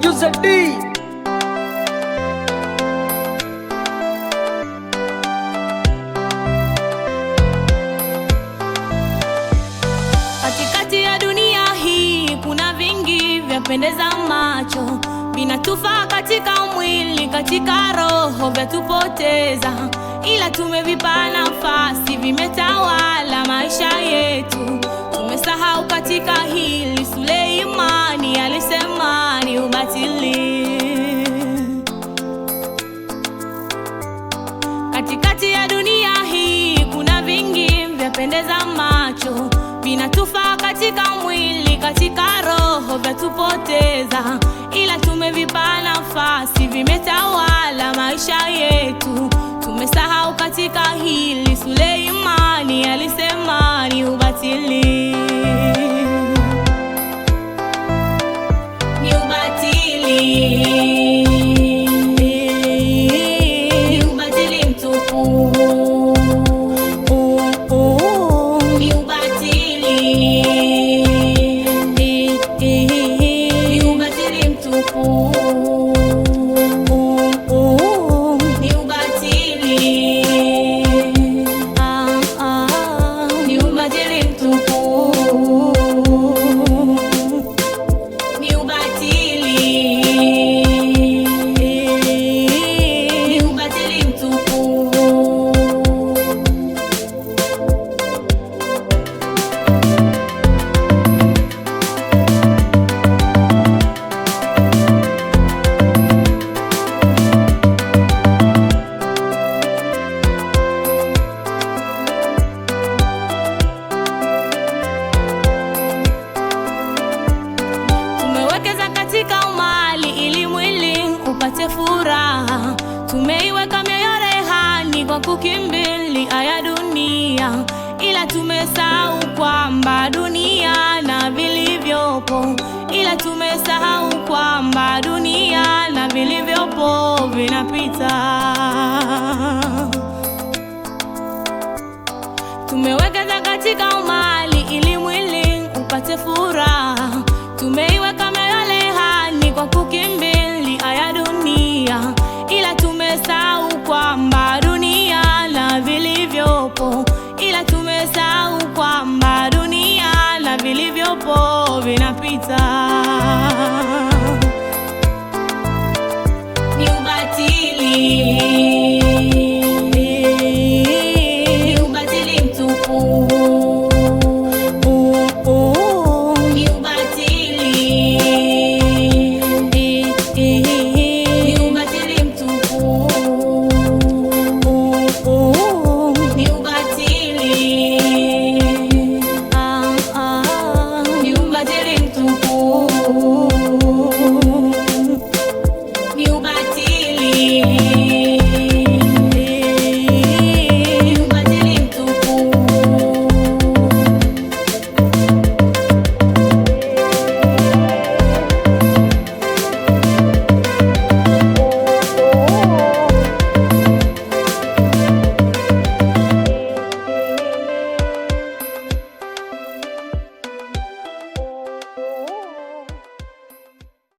Producer D. Katikati ya dunia hii kuna vingi vyapendeza macho, vinatufaa katika mwili, katika roho vyatupoteza, ila tumevipa nafasi, vimetawala maisha yetu. Tumesahau katika hili, Suleimani alisema ni ubatili. Katikati ya dunia hii kuna vingi vyapendeza macho, vinatufaa katika mwili, katika roho vyatupoteza, ila tumevipa nafasi, vimetawala maisha yetu. Tumesahau katika hili, Suleimani alisema ni ubatili. Ni ubatili. Ni ubatili mtupu. Ni ubatili. Ni ubatili mtupu. Katika mali ili mwili upate furaha, tumeiweka mioyo rehani kwa kukimbilia ya dunia, ila tumesahau kwamba dunia na vilivyopo, ila tumesahau kwamba dunia na vilivyopo vinapita. Tumewekeza katika mali ili mwili upate furaha, tumeiweka kwa kukimbilia ya dunia, ila tumesahau kwamba dunia na vilivyopo, ila tumesahau kwamba dunia na vilivyopo vinapita.